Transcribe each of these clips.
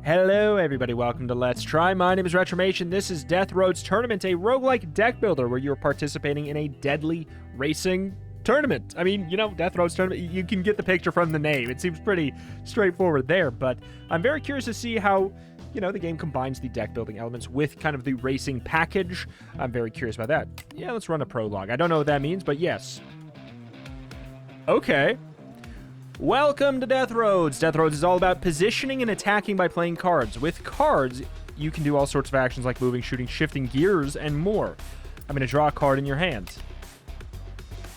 Hello everybody, welcome to Let's Try. My name is Retromation. This is Death Road's Tournament, a roguelike deck builder where you're participating in a deadly racing tournament. I mean, you know, Death Road's Tournament, you can get the picture from the name. It seems pretty straightforward there, but I'm very curious to see how, you know, the game combines the deck building elements with kind of the racing package. I'm very curious about that. Yeah, let's run a prologue. I don't know what that means, but yes. Okay. Welcome to Death Roads. Death Roads is all about positioning and attacking by playing cards. With cards, you can do all sorts of actions like moving, shooting, shifting gears, and more. I'm going to draw a card in your hand.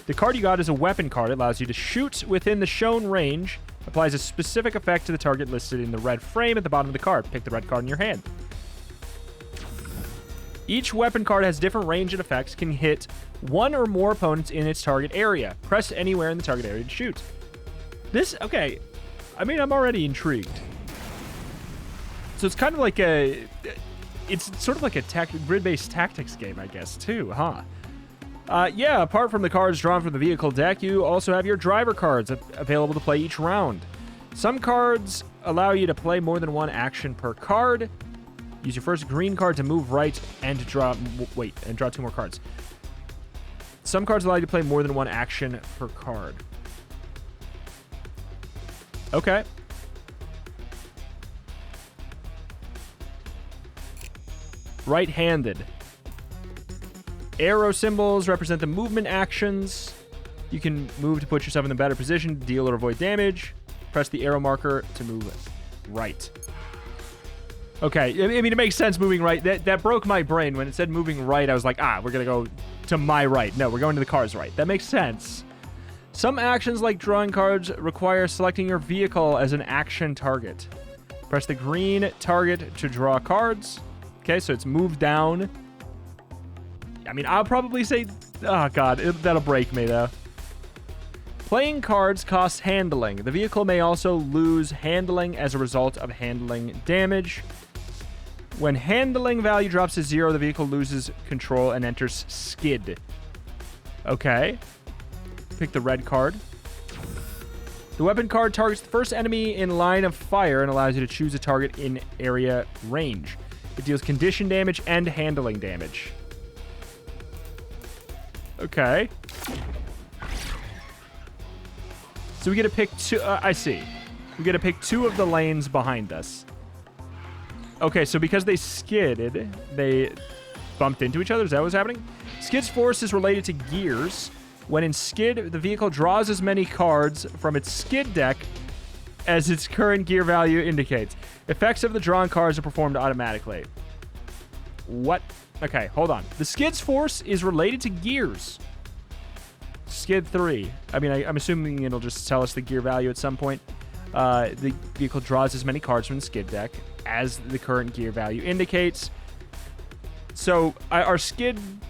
The card you got is a weapon card. It allows you to shoot within the shown range, applies a specific effect to the target listed in the red frame at the bottom of the card. Pick the red card in your hand. Each weapon card has different range and effects, can hit one or more opponents in its target area. Press anywhere in the target area to shoot. This, okay, I mean, I'm already intrigued. So it's kind of like it's sort of like a grid-based tactics game, I guess, too, huh? Yeah, apart from the cards drawn from the vehicle deck, you also have your driver cards available to play each round. Some cards allow you to play more than one action per card. Use your first green card to move right and to draw, and draw two more cards. Some cards allow you to play more than one action per card. Okay. Right-handed. Arrow symbols represent the movement actions. You can move to put yourself in a better position, deal or avoid damage. Press the arrow marker to move right. Okay, I mean, it makes sense moving right. That broke my brain. When it said moving right, I was like, we're going to go to my right. No, we're going to the car's right. That makes sense. Some actions, like drawing cards, require selecting your vehicle as an action target. Press the green target to draw cards. Okay, so it's move down. I mean, I'll probably say... Oh, God, that'll break me, though. Playing cards costs handling. The vehicle may also lose handling as a result of handling damage. When handling value drops to 0, the vehicle loses control and enters skid. Okay. Pick the red card. The weapon card targets the first enemy in line of fire and allows you to choose a target in area range. It deals condition damage and handling damage. Okay. So we get to pick two. I see. We get to pick two of the lanes behind us. Okay, so because they skidded, they bumped into each other. Is that what's happening? Skid's force is related to gears. When in skid, the vehicle draws as many cards from its skid deck as its current gear value indicates. Effects of the drawn cards are performed automatically. What? Okay, hold on. The skid's force is related to gears. Skid 3. I mean, I'm assuming it'll just tell us the gear value at some point. The vehicle draws as many cards from the skid deck as the current gear value indicates. So,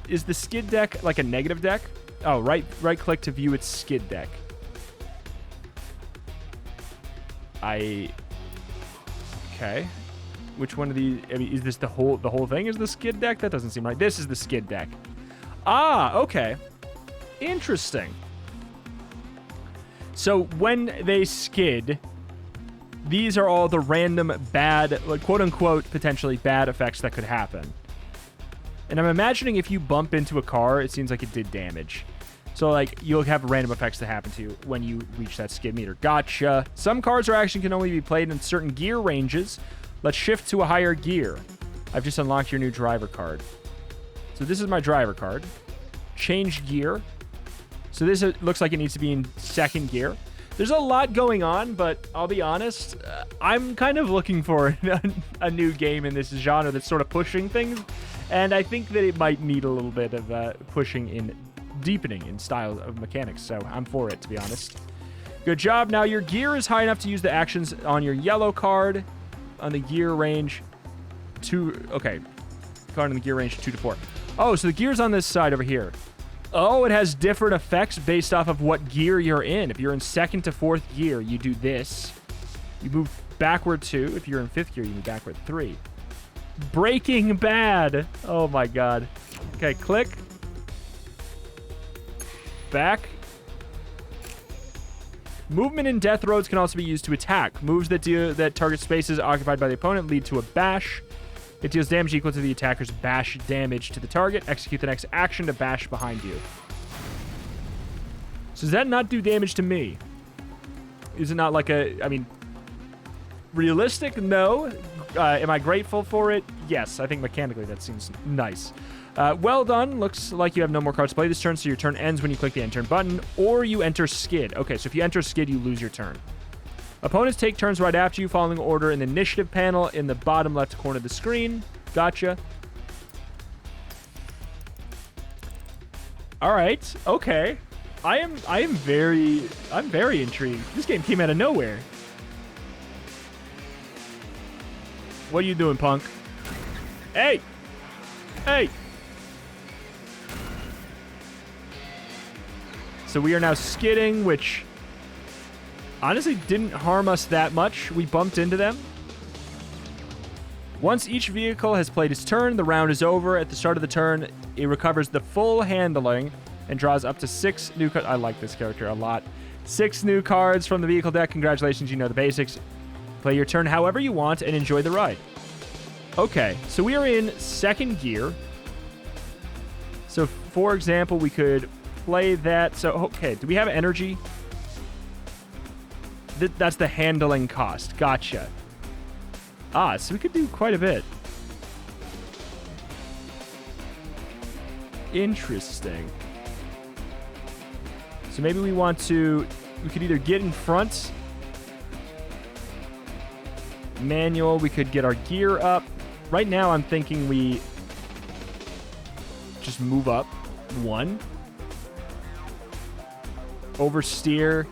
is the skid deck like a negative deck? Oh, right click to view its skid deck. Okay. Which one of these? I mean, is this the whole thing is the skid deck? That doesn't seem right. This is the skid deck. Ah, okay. Interesting. So when they skid, these are all the random bad, like, quote unquote, potentially bad effects that could happen. And I'm imagining if you bump into a car, it seems like it did damage. So, like, you'll have random effects that happen to you when you reach that skid meter. Gotcha. Some cards or action can only be played in certain gear ranges. Let's shift to a higher gear. I've just unlocked your new driver card. So this is my driver card. Change gear. So this looks like it needs to be in second gear. There's a lot going on, but I'll be honest, I'm kind of looking for a new game in this genre that's sort of pushing things. And I think that it might need a little bit of deepening in style of mechanics. So I'm for it, to be honest. Good job. Now your gear is high enough to use the actions on your yellow card on the gear range 2. Okay. Card in the gear range 2 to 4. Oh, so the gear's on this side over here. Oh, it has different effects based off of what gear you're in. If you're in 2nd to 4th gear, you do this. You move backward 2. If you're in 5th gear, you move backward 3. Breaking Bad. Oh my God. Okay, click. Back. Movement in death roads can also be used to attack. Moves that target spaces occupied by the opponent lead to a bash. It deals damage equal to the attacker's bash damage to the target. Execute the next action to bash behind you. So does that not do damage to me? Is it not like I mean, realistic? No. Am I grateful for it? Yes. I think mechanically that seems nice. Well done. Looks like you have no more cards to play this turn, so your turn ends when you click the end turn button, or you enter skid. Okay, so if you enter skid, you lose your turn. Opponents take turns right after you, following order in the initiative panel in the bottom left corner of the screen. Gotcha. All right. Okay. I'm very intrigued. This game came out of nowhere. What are you doing, punk? Hey! Hey! So we are now skidding, which honestly didn't harm us that much. We bumped into them. Once each vehicle has played its turn, the round is over. At the start of the turn, it recovers the full handling and draws up to 6 new cards. I like this character a lot. 6 new cards from the vehicle deck. Congratulations, you know the basics. Play your turn however you want and enjoy the ride. Okay, so we are in second gear. So, for example, we could play that. So, okay, do we have energy? That's the handling cost. Gotcha. So we could do quite a bit. Interesting. So maybe we could either get in front. Manual, we could get our gear up. Right now, I'm thinking we just move up 1. Oversteer.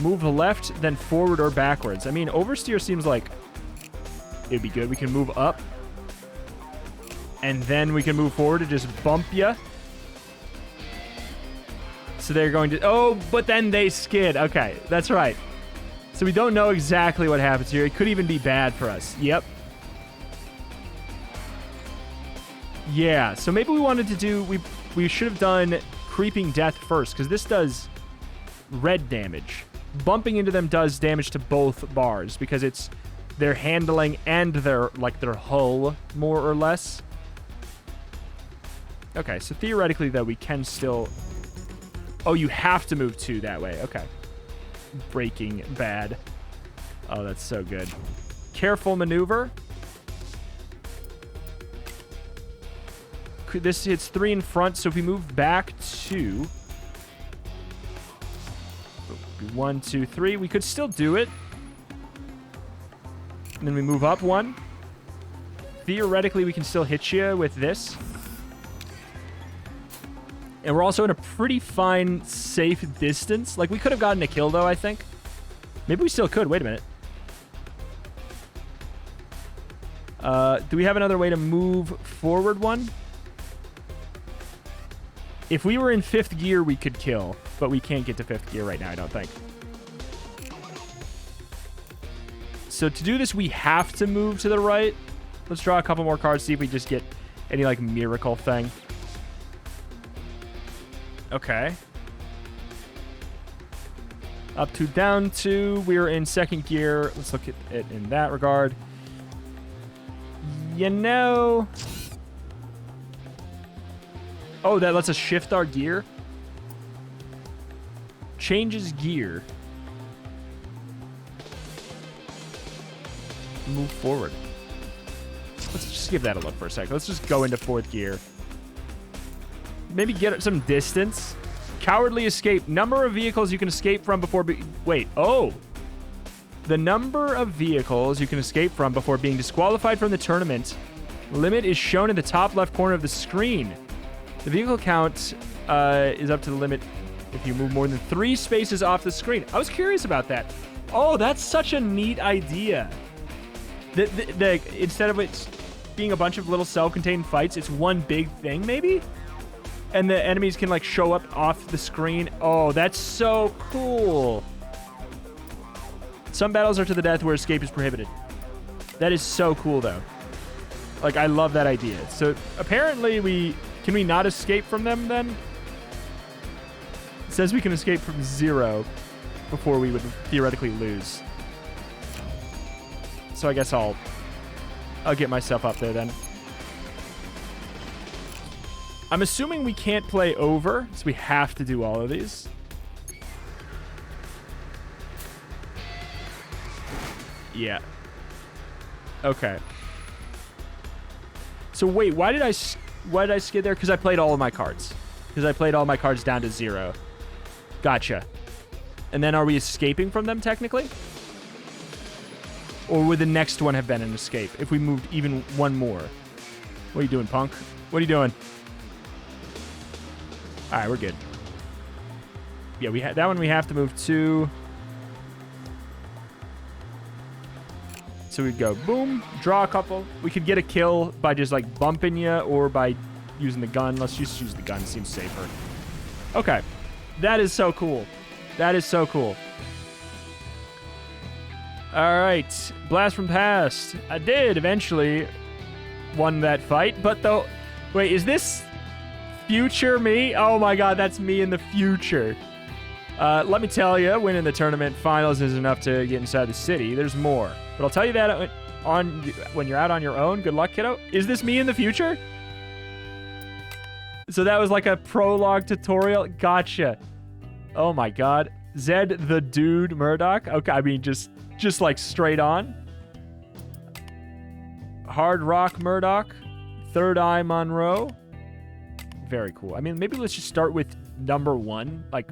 Move left, then forward or backwards. I mean, oversteer seems like it'd be good. We can move up. And then we can move forward to just bump you. So they're going to... Oh, but then they skid. Okay, that's right. So we don't know exactly what happens here. It could even be bad for us. Yep. Yeah, so maybe we wanted to do... We should have done Creeping Death first, because this does red damage. Bumping into them does damage to both bars, because it's their handling and their hull, more or less. Okay, so theoretically, though, we can still... Oh, you have to move 2 that way. Okay. Breaking Bad. Oh, that's so good. Careful maneuver. This hits 3 in front, so if we move back 2... 1, 2, 3. We could still do it. And then we move up 1. Theoretically, we can still hit you with this. And we're also in a pretty fine, safe distance. Like, we could have gotten a kill, though, I think. Maybe we still could. Wait a minute. Do we have another way to move forward 1? If we were in 5th gear, we could kill. But we can't get to 5th gear right now, I don't think. So to do this, we have to move to the right. Let's draw a couple more cards, see if we just get any, like, miracle thing. Okay. Up 2, down 2. We're in 2nd gear. Let's look at it in that regard. You know... Oh, that lets us shift our gear. Changes gear. Move forward. Let's just give that a look for a second. Let's just go into 4th gear. Maybe get some distance. Cowardly escape. Number of vehicles you can escape from before... Wait. Oh. The number of vehicles you can escape from before being disqualified from the tournament limit is shown in the top left corner of the screen. The vehicle count is up to the limit if you move more than 3 spaces off the screen. I was curious about that. Oh, that's such a neat idea. Instead of it being a bunch of little self-contained fights, it's one big thing, maybe? And the enemies can, like, show up off the screen. Oh, that's so cool. Some battles are to the death where escape is prohibited. That is so cool, though. Like, I love that idea. So, apparently, can we not escape from them, then? It says we can escape from 0. before we would theoretically lose. So I guess I'll get myself up there then. I'm assuming we can't play over, so we have to do all of these. Yeah. Okay. So wait, why did I skid there? Because I played all of my cards. Because I played all my cards down to 0. Gotcha. And then are we escaping from them technically? Or would the next one have been an escape if we moved even one more? What are you doing, punk? What are you doing? All right, we're good. Yeah, that one we have to move to. So we'd go boom, draw a couple. We could get a kill by just like bumping you or by using the gun. Let's just use the gun. Seems safer. Okay. That is so cool. That is so cool. All right. Blast from past. I did eventually won that fight, but though, wait, is this future me? Oh my God, that's me in the future. Let me tell you, winning the tournament finals isn't enough to get inside the city. There's more. But I'll tell you that when you're out on your own. Good luck, kiddo. Is this me in the future? So that was like a prologue tutorial. Gotcha. Oh my God. Zed the Dude Murdoch. Okay, I mean, just like straight on. Hard Rock Murdoch. Third Eye Monroe. Very cool. I mean, maybe let's just start with number 1. Like,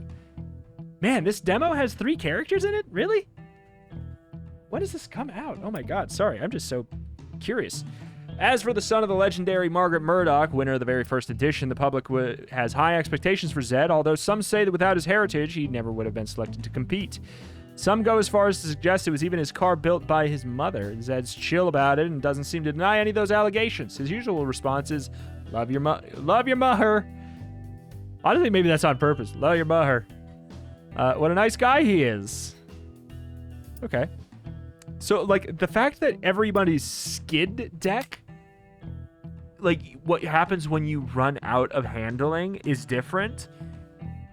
man, this demo has 3 characters in it? Really? When does this come out? Oh my God, sorry. I'm just so curious. As for the son of the legendary Margaret Murdoch, winner of the very first edition, the public has high expectations for Zed, although some say that without his heritage, he never would have been selected to compete. Some go as far as to suggest it was even his car built by his mother. Zed's chill about it and doesn't seem to deny any of those allegations. His usual response is, love your mother. Honestly, maybe that's on purpose. Love your mother. What a nice guy he is. Okay. So, like, the fact that everybody's skid deck, like, what happens when you run out of handling is different,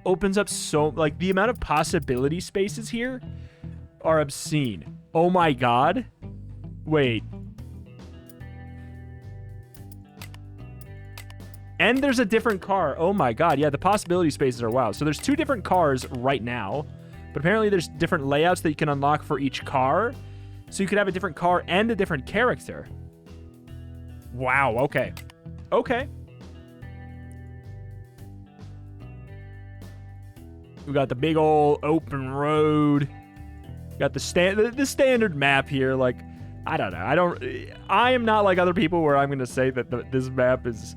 opens up so, like, the amount of possibility spaces here are obscene. Oh my God. Wait. And there's a different car. Oh my God. Yeah, the possibility spaces are wild. So there's 2 different cars right now, but apparently there's different layouts that you can unlock for each car. So you could have a different car and a different character. Wow, okay. Okay. We got the big old open road. Got the standard map here. Like, I don't know. I am not like other people where I'm going to say that this map is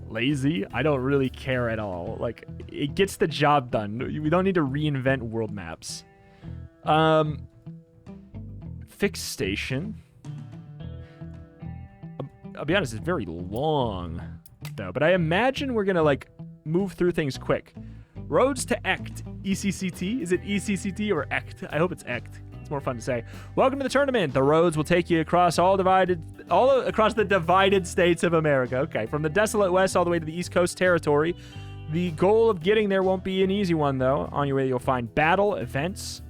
lazy. I don't really care at all. Like, it gets the job done. We don't need to reinvent world maps. Fixed station. I'll be honest, it's very long, though. But I imagine we're going to, like, move through things quick. Roads to Ect. ECCT? Is it ECCT or Ect? I hope it's Ect. It's more fun to say. Welcome to the tournament. The roads will take you across all across the divided states of America. Okay, from the desolate west all the way to the East Coast territory. The goal of getting there won't be an easy one, though. On your way, you'll find battle, events,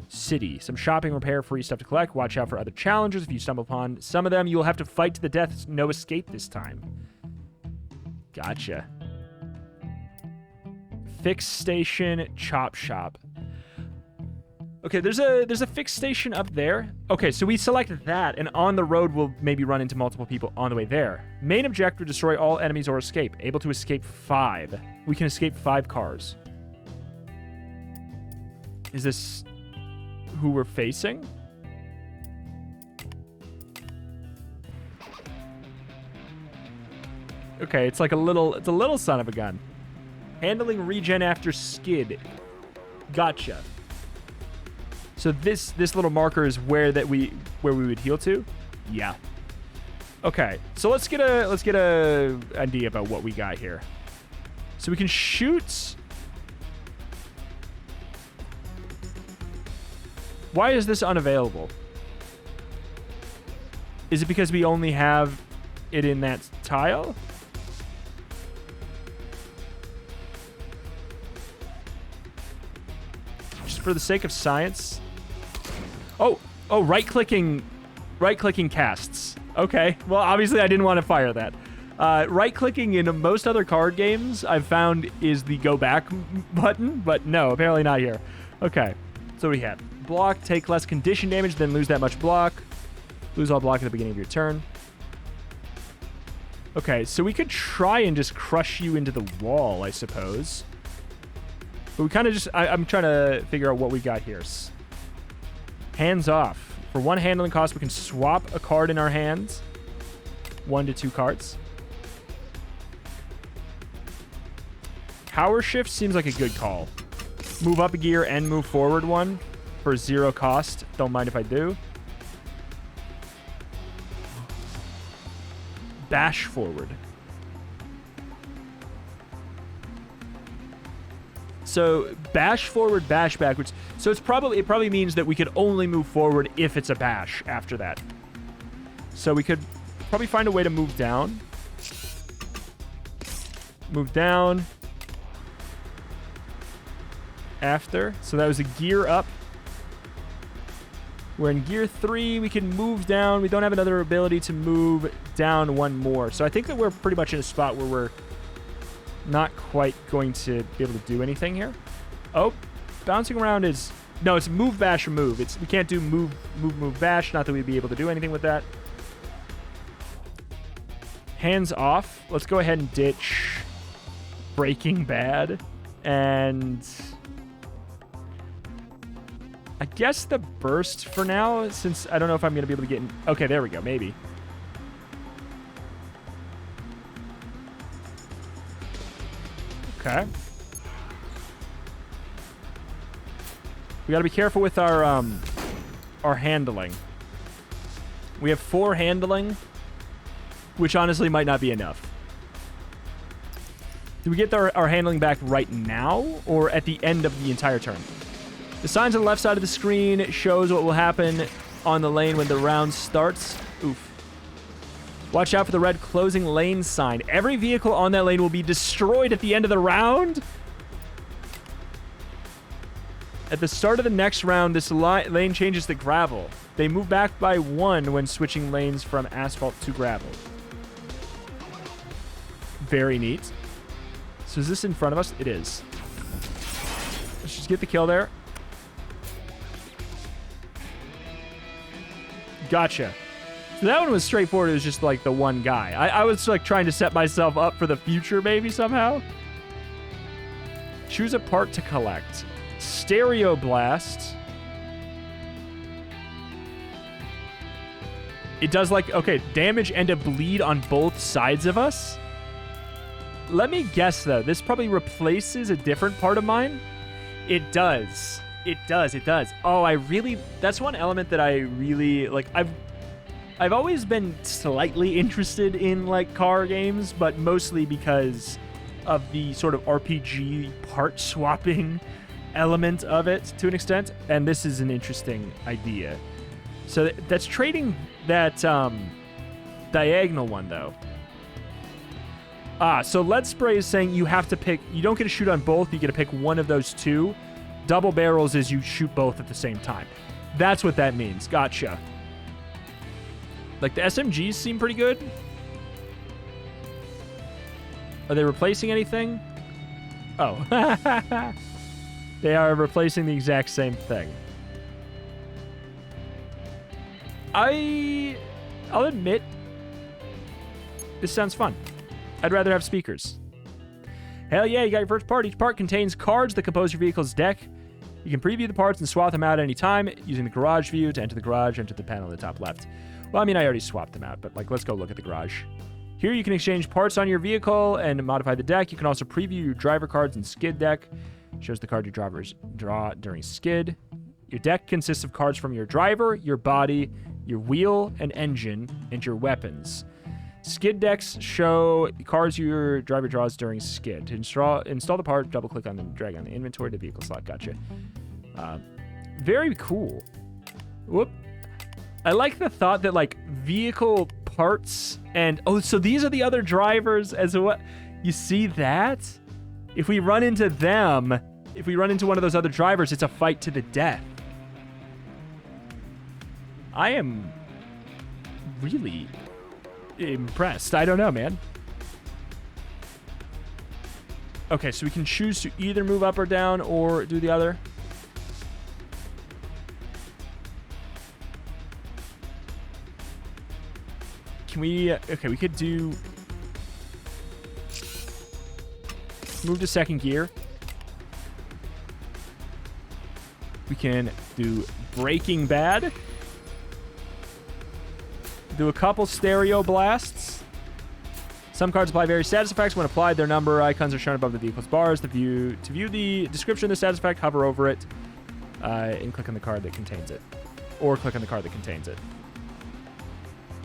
city, some shopping, repair, free stuff to collect. Watch out for other challengers. If you stumble upon some of them, you'll have to fight to the death. No escape this time. Gotcha. Fixed station, chop shop. Okay, there's a fixed station up there. Okay, so we select that, and on the road we'll maybe run into multiple people on the way there. Main objective, destroy all enemies or escape. Able to escape 5. We can escape 5 cars. Is this who we're facing? Okay, it's like a little son of a gun. Handling regen after skid. Gotcha. So this little marker is where we would heal to? Yeah. Okay. So let's get a idea about what we got here. So we can shoot. Why is this unavailable? Is it because we only have it in that tile? Just for the sake of science. Oh, right-clicking casts. Okay, well, obviously I didn't want to fire that. Right-clicking in most other card games I've found is the go back button, but no, apparently not here. Okay, so we have block, take less condition damage, then lose that much block. Lose all block at the beginning of your turn. Okay, so we could try and just crush you into the wall, I suppose. But we kind of just... I'm trying to figure out what we got here. Hands off. For 1 handling cost, we can swap a card in our hands. 1 to 2 cards. Power shift seems like a good call. Move up a gear and move forward 1 for 0 cost. Don't mind if I do. Bash forward. So bash forward, bash backwards. So it probably means that we could only move forward if it's a bash after that. So we could probably find a way to move down. Move down. After. So that was a gear up. We're in gear 3. We can move down. We don't have another ability to move down 1 more. So I think that we're pretty much in a spot where we're not quite going to be able to do anything here. Oh, bouncing around is... No, it's move, bash, or move. We can't do move, bash. Not that we'd be able to do anything with that. Hands off. Let's go ahead and ditch Breaking Bad. And... I guess the burst for now, since I don't know if I'm going to be able to get in. Okay, there we go. Maybe. Okay. We got to be careful with our handling. We have 4 handling, which honestly might not be enough. Do we get our handling back right now or at the end of the entire turn? The signs on the left side of the screen shows what will happen on the lane when the round starts. Oof. Watch out for the red closing lane sign. Every vehicle on that lane will be destroyed at the end of the round. At the start of the next round, this lane changes to gravel. They move back by 1 when switching lanes from asphalt to gravel. Very neat. So is this in front of us? It is. Let's just get the kill there. Gotcha. So that one was straightforward. It was just like the one guy. I was like trying to set myself up for the future maybe somehow. Choose a part to collect. Stereo Blast. It does like, okay, damage and a bleed on both sides of us. Let me guess though. This probably replaces a different part of mine. It does. It does. Oh, that's one element that I really like. I've always been slightly interested in like car games, but mostly because of the sort of RPG part swapping element of it to an extent. And this is an interesting idea. So that's trading that diagonal one though. So Lead Spray is saying you have to pick, you don't get to shoot on both, you get to pick one of those 2. Double barrels is you shoot both at the same time. That's what that means. Gotcha. Like, the SMGs seem pretty good. Are they replacing anything? Oh. They are replacing the exact same thing. I'll admit, this sounds fun. I'd rather have speakers. Hell yeah, you got your first part. Each part contains cards that compose your vehicle's deck. You can preview the parts and swap them out at any time using the garage view. To enter the garage, enter the panel in the top left. Well, I mean, I already swapped them out, but like, let's go look at the garage. Here you can exchange parts on your vehicle and modify the deck. You can also preview your driver cards and skid deck. Shows the card your drivers draw during skid. Your deck consists of cards from your driver, your body, your wheel and engine, and your weapons. Skid decks show cards your driver draws during skid. To install the part, double-click on and drag on the inventory to vehicle slot. Gotcha. Very cool. Whoop. I like the thought that, like, vehicle parts and... Oh, so these are the other drivers as what... You see that? If we run into them, if we run into one of those other drivers, it's a fight to the death. I am really impressed. I don't know, man. Okay, so we can choose to either move up or down or do the other. Can we... okay, we could do... move to second gear. We can do Breaking Bad. Do a couple stereo blasts. Some cards apply various status effects. When applied, their number icons are shown above the vehicle's bars. To view the description of the status effect, hover over it and click on the card that contains it. Or click on the card that contains it.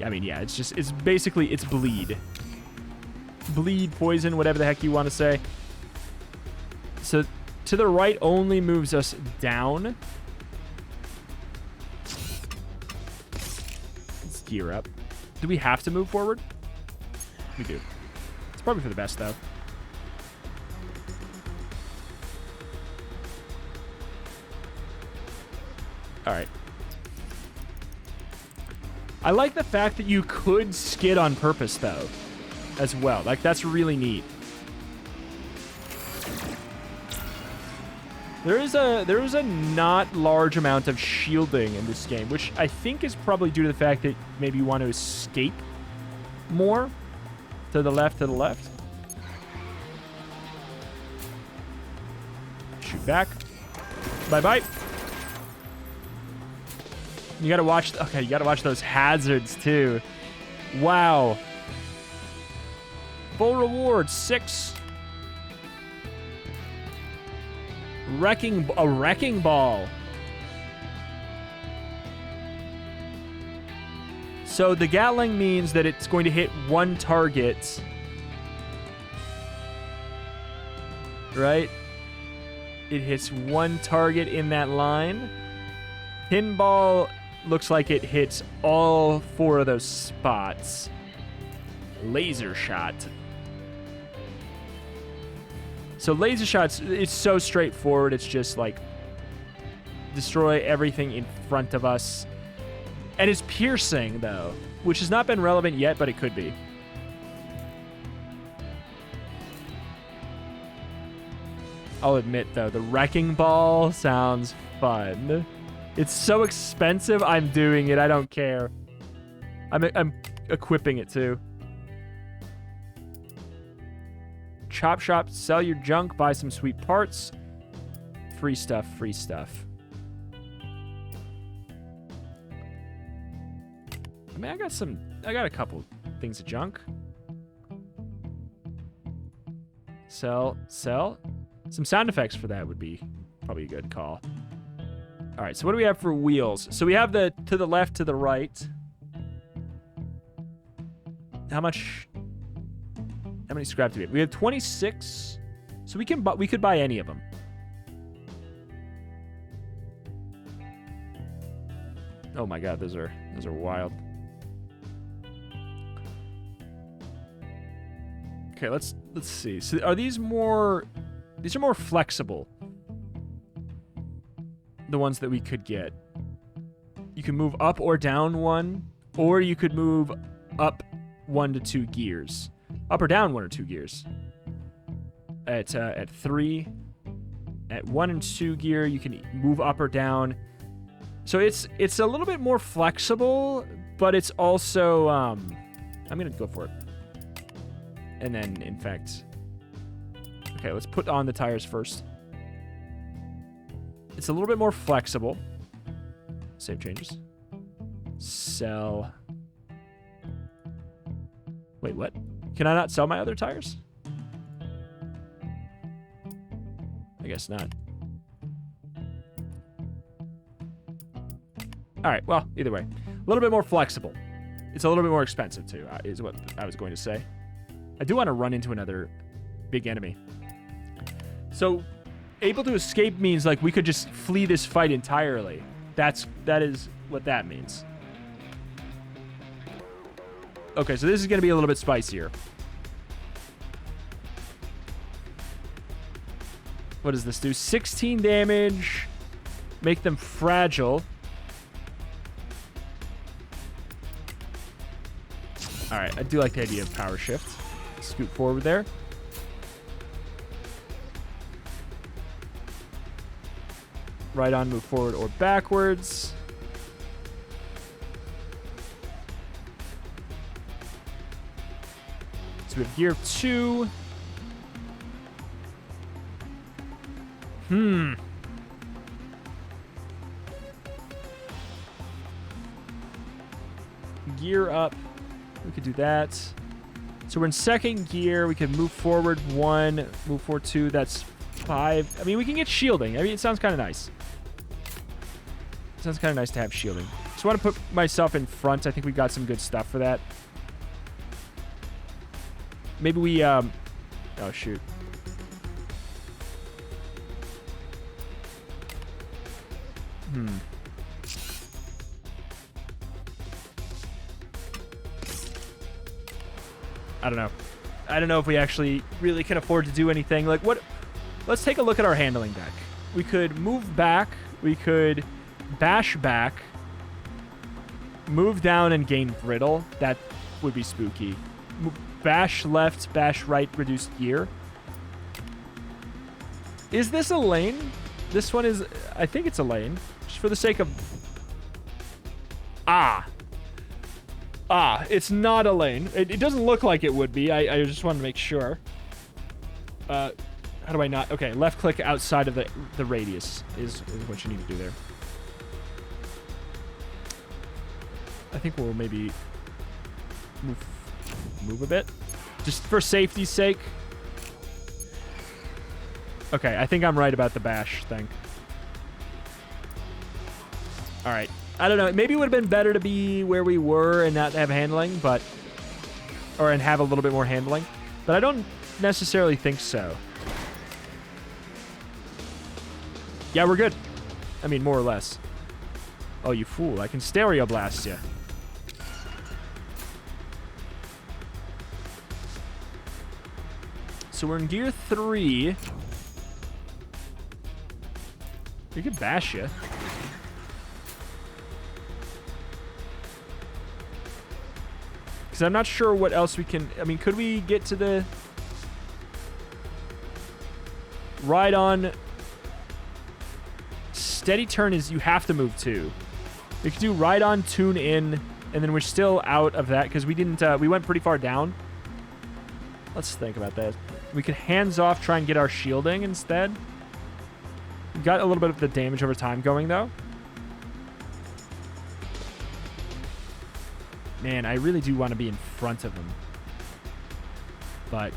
I mean, yeah, it's basically, it's bleed. Bleed, poison, whatever the heck you want to say. So, to the right only moves us down. Let's gear up. Do we have to move forward? We do. It's probably for the best, though. All right. I like the fact that you could skid on purpose, though, as well. Like, that's really neat. There is a not large amount of shielding in this game, which I think is probably due to the fact that maybe you want to escape more. To the left, to the left. Shoot back. Bye-bye. You gotta watch... okay, you gotta watch those hazards, too. Wow. Full reward, 6. A wrecking ball. So the Gatling means that it's going to hit one target. Right? It hits one target in that line. Pinball looks like it hits all 4 of those spots. Laser shot. So laser shots, it's so straightforward. It's just like destroy everything in front of us. And it's piercing, though, which has not been relevant yet, but it could be. I'll admit, though, the wrecking ball sounds fun. It's so expensive, I'm doing it. I don't care. I'm equipping it, too. Chop shop, sell your junk, buy some sweet parts. Free stuff, free stuff. I mean, I got a couple things of junk. Sell. Some sound effects for that would be probably a good call. All right, so what do we have for wheels? So we have the to the left, to the right. How many scrap do we have? We have 26, so we could buy any of them. Oh my god, those are wild. Okay, let's see. So are these more? These are more flexible. The ones that we could get. You can move up or down 1, or you could move up 1 to 2 gears. Up or down 1 or 2 gears. At 3, at 1 and 2 gear, you can move up or down. So it's a little bit more flexible, but it's also I'm gonna go for it. And then, in fact, okay, let's put on the tires first. It's a little bit more flexible. Save changes. Sell. Wait, what? Can I not sell my other tires? I guess not. All right, well, either way. A little bit more flexible. It's a little bit more expensive, too, is what I was going to say. I do want to run into another big enemy. So, able to escape means, like, we could just flee this fight entirely. That is what that means. Okay, so this is going to be a little bit spicier. What does this do? 16 damage. Make them fragile. All right, I do like the idea of power shift. Scoot forward there. Right on, move forward or backwards. So we have gear 2. Gear up. We could do that. So we're in second gear. We could move forward 1, move forward 2. That's 5. I mean, we can get shielding. I mean, it sounds kind of nice. It sounds kind of nice to have shielding. Just want to put myself in front. I think we got some good stuff for that. Maybe we, oh, shoot. I don't know. I don't know if we actually really can afford to do anything. Like, what? Let's take a look at our handling deck. We could move back. We could bash back. Move down and gain brittle. That would be spooky. Bash left, bash right, reduce gear. Is this a lane? This one is... I think it's a lane. Just for the sake of... it's not a lane. It doesn't look like it would be. I just want to make sure. How do I not? Okay, left click outside of the radius is what you need to do there. I think we'll maybe move a bit. Just for safety's sake. Okay, I think I'm right about the bash thing. All right. I don't know. Maybe it would have been better to be where we were and not have handling, but... Or and have a little bit more handling. But I don't necessarily think so. Yeah, we're good. I mean, more or less. Oh, you fool. I can stereo blast you. So we're in gear 3. We could bash you. Because I'm not sure what else we can... I mean, could we get to the... Ride on... Steady turn is you have to move 2. We could do ride on, tune in, and then we're still out of that because we didn't... we went pretty far down. Let's think about that. We could hands off, try and get our shielding instead. We got a little bit of the damage over time going, though. Man, I really do want to be in front of him. But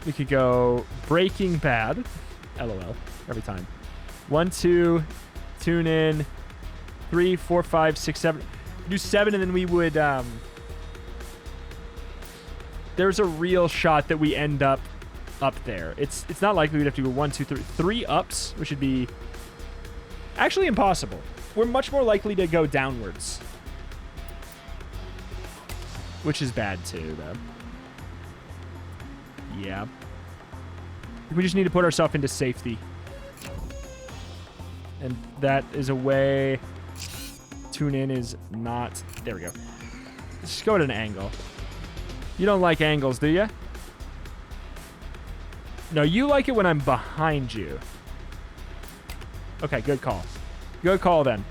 we could go Breaking Bad. LOL. Every time. 1, 2, tune in. 3, 4, 5, 6, 7. Do 7, and then we would... there's a real shot that we end up there. It's not likely we'd have to go 1, 2, 3. 3 ups, which would be actually impossible. We're much more likely to go downwards. Which is bad, too, though. Yeah. We just need to put ourselves into safety. And that is a way... Tune in is not... There we go. Let's just go at an angle. You don't like angles, do you? No, you like it when I'm behind you. Okay, good call. Good call, then.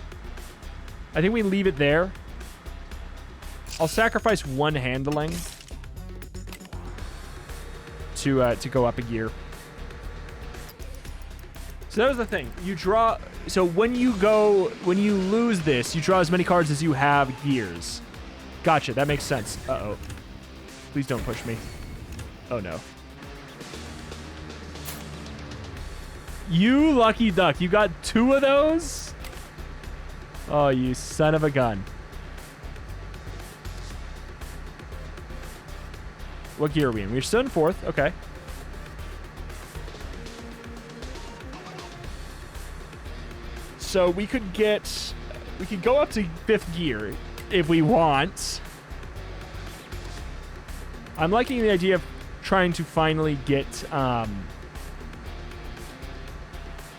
I think we leave it there. I'll sacrifice 1 handling to go up a gear. So that was the thing. You draw... So when you lose this, you draw as many cards as you have gears. Gotcha. That makes sense. Uh-oh. Please don't push me. Oh, no. You lucky duck. You got 2 of those? Oh, you son of a gun. What gear are we in? We're still in 4th. Okay. So we could go up to 5th gear if we want. I'm liking the idea of trying to finally get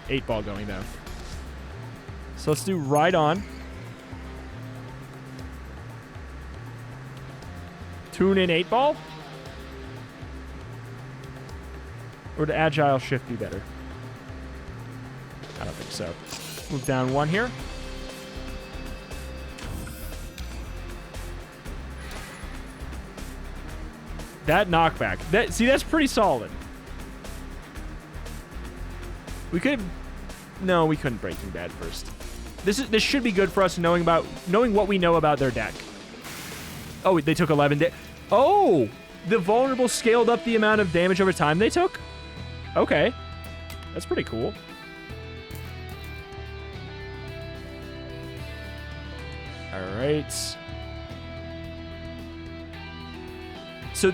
8-ball going, though. So let's do Ride On. Tune in 8-ball? Or would Agile Shift be better? I don't think so. Move down 1 here. That knockback. See, that's pretty solid. We could... No, we couldn't Breaking Bad first. This should be good for us knowing what we know about their deck. Oh, they took 11 damage. Oh! The vulnerable scaled up the amount of damage over time they took? Okay. That's pretty cool. Alright. So...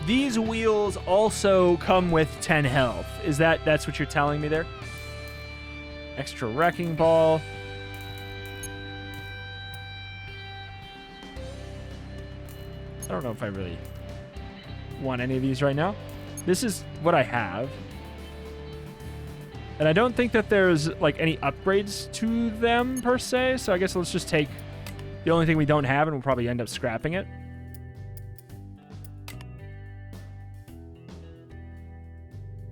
These wheels also come with 10 health. That's what you're telling me there? Extra Wrecking Ball. I don't know if I really want any of these right now. This is what I have. And I don't think that there's like any upgrades to them per se, so I guess let's just take the only thing we don't have and we'll probably end up scrapping it.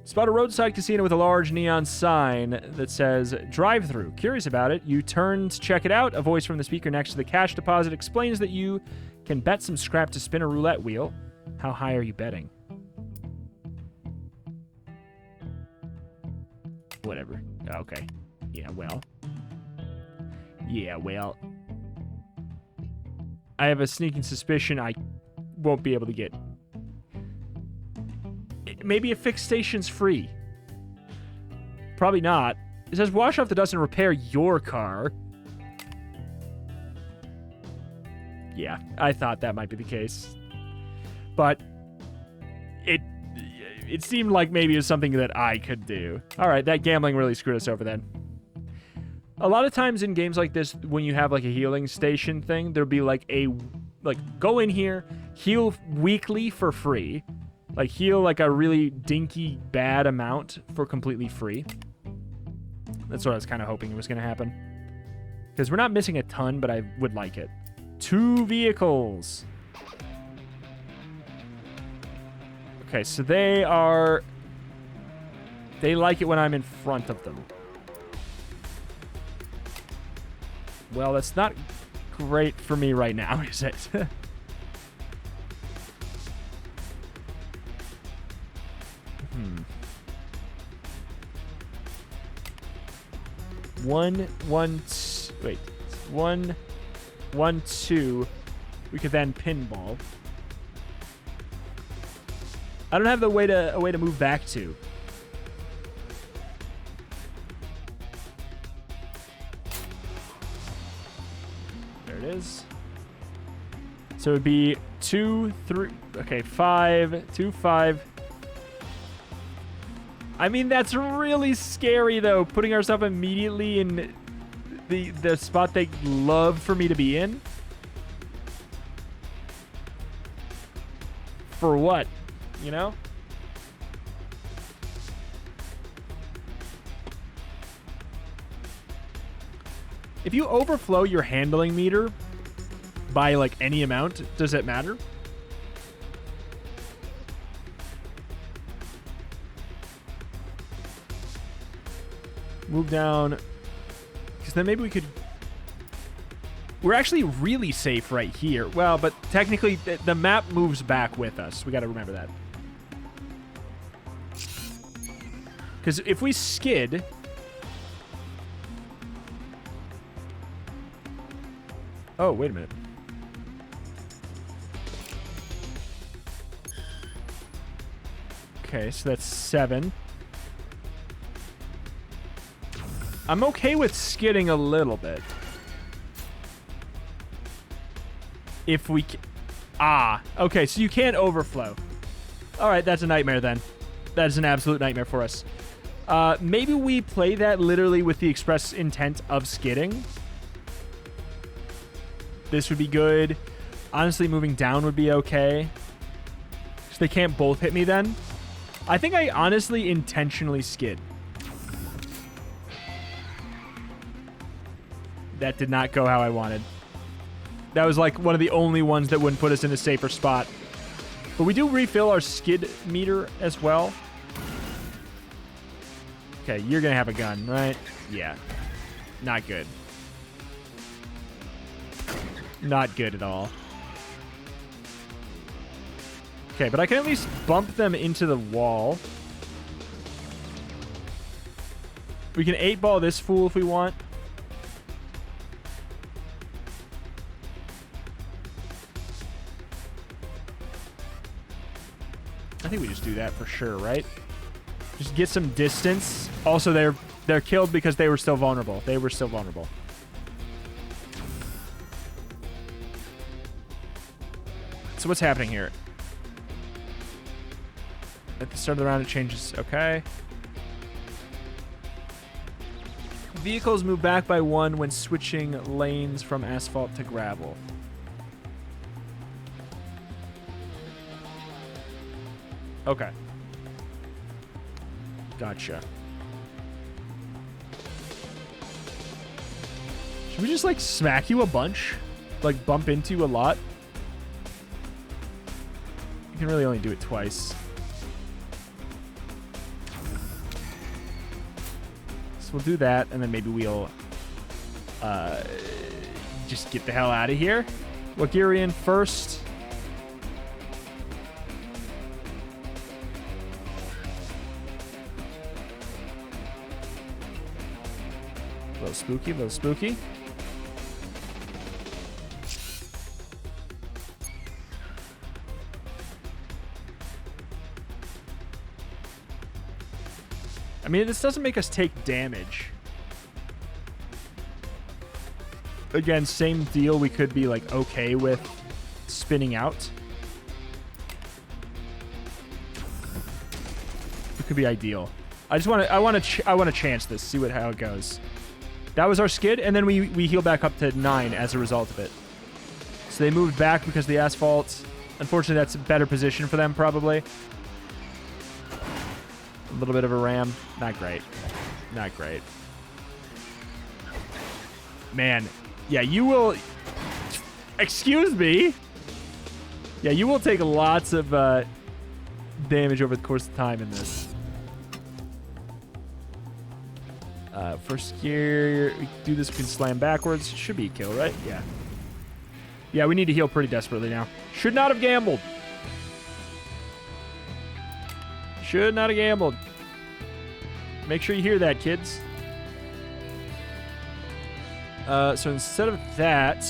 Spot a roadside casino with a large neon sign that says drive-through. Curious about it, you turn to check it out. A voice from the speaker next to the cash deposit explains that you can bet some scrap to spin a roulette wheel. How high are you betting? Whatever. Okay. Yeah, well. I have a sneaking suspicion I won't be able to get... Maybe a fixed station's free. Probably not. It says wash off the dust and repair your car. Yeah, I thought that might be the case. But it seemed like maybe it was something that I could do. All right, that gambling really screwed us over then. A lot of times in games like this, when you have like a healing station thing, there'll be like go in here, heal weekly for free. Like, heal, like, a really dinky bad amount for completely free. That's what I was kind of hoping was going to happen. Because we're not missing a ton, but I would like it. 2 vehicles. Okay, so they like it when I'm in front of them. Well, that's not great for me right now, is it? 1, 1, 2. We could then pinball. I don't have a way to move back to. There it is. So it would be 2, 3. Okay, 5, 2, 5. I mean, that's really scary, though, putting ourselves immediately in the spot they love for me to be in. For what? You know? If you overflow your handling meter by, like, any amount, does it matter? Move down, because then maybe we could... We're actually really safe right here. Well, but technically the map moves back with us. We got to remember that. Because if we skid... Oh, wait a minute. Okay, so that's 7. I'm okay with skidding a little bit. If we can... Ah, okay, so you can't overflow. All right, that's a nightmare then. That is an absolute nightmare for us. Maybe we play that literally with the express intent of skidding. This would be good. Honestly, moving down would be okay. So they can't both hit me then. I think I honestly intentionally skid. That did not go how I wanted. That was like one of the only ones that wouldn't put us in a safer spot. But we do refill our skid meter as well. Okay, you're going to have a gun, right? Yeah. Not good. Not good at all. Okay, but I can at least bump them into the wall. We can 8-ball this fool if we want. I think we just do that for sure, right? Just get some distance. Also, they're killed because they were still vulnerable. They were still vulnerable. So what's happening here? At the start of the round, it changes. Okay. Vehicles move back by 1 when switching lanes from asphalt to gravel. Okay. Gotcha. Should we just, like, smack you a bunch? Like, bump into you a lot? You can really only do it twice. So we'll do that, and then maybe we'll just get the hell out of here. What gear are we in first? A little spooky, a little spooky. I mean, this doesn't make us take damage. Again, same deal. We could be, like, okay with spinning out. It could be ideal. I want to chance this, see how it goes. That was our skid, and then we heal back up to 9 as a result of it. So they moved back because of the asphalt. Unfortunately, that's a better position for them, probably. A little bit of a ram. Not great. Not great. Man. Yeah, you will... Excuse me? Yeah, you will take lots of damage over the course of time in this. First gear, we do this, we can slam backwards. Should be a kill, right? Yeah. Yeah, we need to heal pretty desperately now. Should not have gambled. Should not have gambled. Make sure you hear that, kids. So instead of that,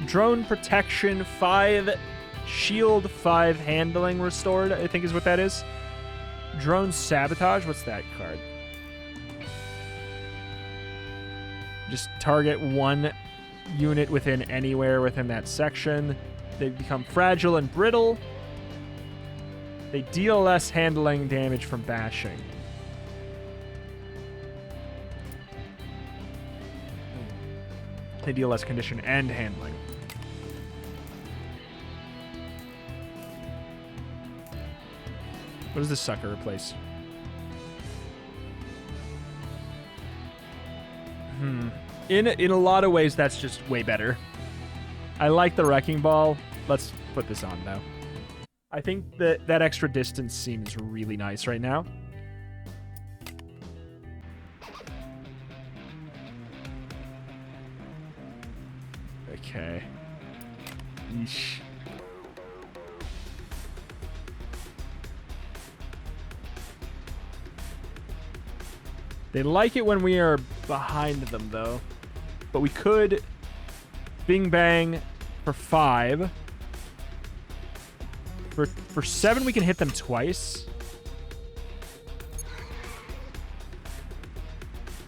drone protection 5, shield 5, handling restored, I think is what that is. Drone sabotage, what's that card? Just target 1 unit within anywhere within that section. They become fragile and brittle. They deal less handling damage from bashing. They deal less condition and handling. What does this sucker replace? In a lot of ways, that's just way better. I like the Wrecking Ball. Let's put this on, though. I think that extra distance seems really nice right now. Okay. Yeesh. They like it when we are behind them, though. But we could Bing Bang for 5. For 7, we can hit them twice.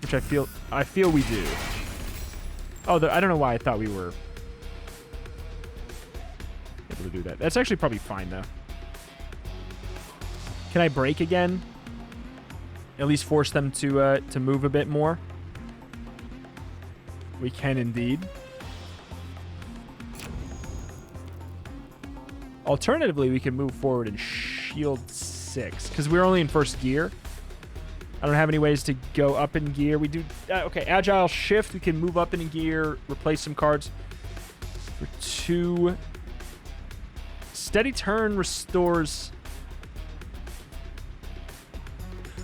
Which I feel we do. Oh, I don't know why I thought we were able to do that. That's actually probably fine, though. Can I break again? At least force them to move a bit more. We can indeed. Alternatively, we can move forward and shield 6, because we're only in first gear. I don't have any ways to go up in gear. We do... okay, Agile Shift. We can move up in gear, replace some cards for 2. Steady Turn restores...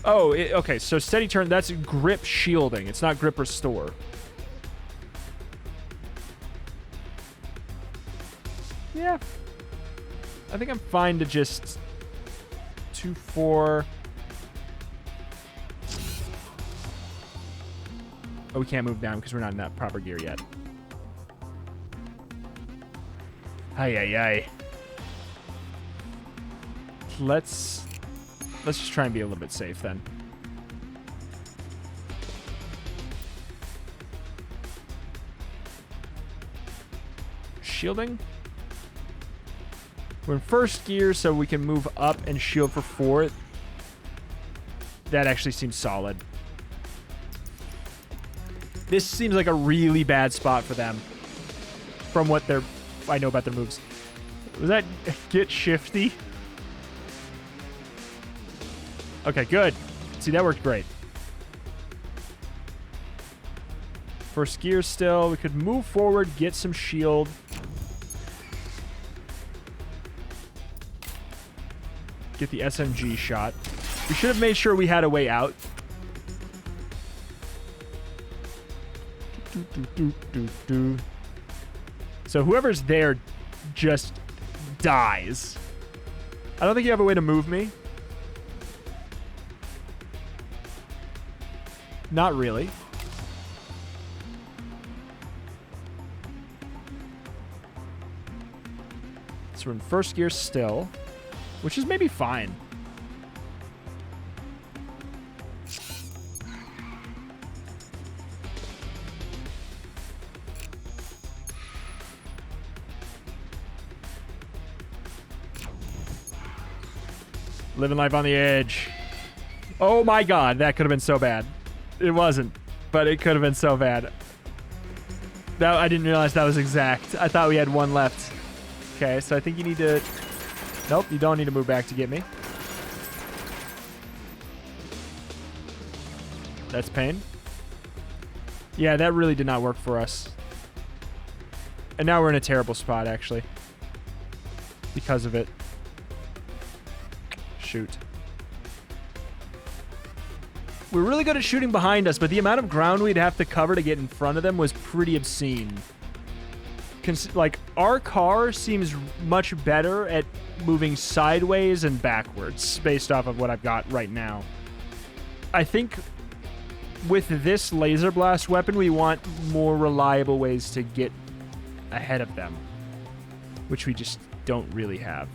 oh, okay, so Steady Turn, that's grip shielding. It's not grip restore. Yeah. I think I'm fine to just 2-4... oh, we can't move down because we're not in that proper gear yet. Ay. Let's just try and be a little bit safe then. Shielding? We're in first gear, so we can move up and shield for 4. That actually seems solid. This seems like a really bad spot for them from what I know about their moves. Was that get shifty? Okay, good. See, that worked great. First gear still. We could move forward, get some shield. Get the SMG shot. We should have made sure we had a way out. So whoever's there just dies. I don't think you have a way to move me. Not really. So we're in first gear still, which is maybe fine. Living life on the edge. Oh my god, that could have been so bad. It wasn't, but it could have been so bad. I didn't realize that was exact. I thought we had 1 left. Okay, so I think you need to... nope, you don't need to move back to get me. That's pain. Yeah, that really did not work for us. And now we're in a terrible spot, actually. Because of it. Shoot. We're really good at shooting behind us, but the amount of ground we'd have to cover to get in front of them was pretty obscene. Like, our car seems much better at moving sideways and backwards based off of what I've got right now. I think with this laser blast weapon, we want more reliable ways to get ahead of them, which we just don't really have.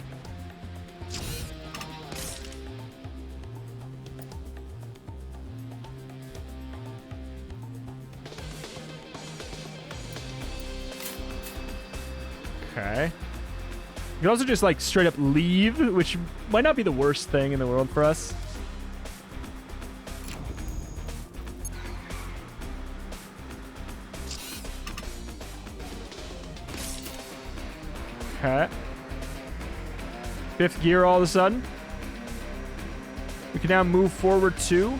Okay. You can also just, like, straight up leave, which might not be the worst thing in the world for us. Okay. 5th gear all of a sudden. We can now move forward 2.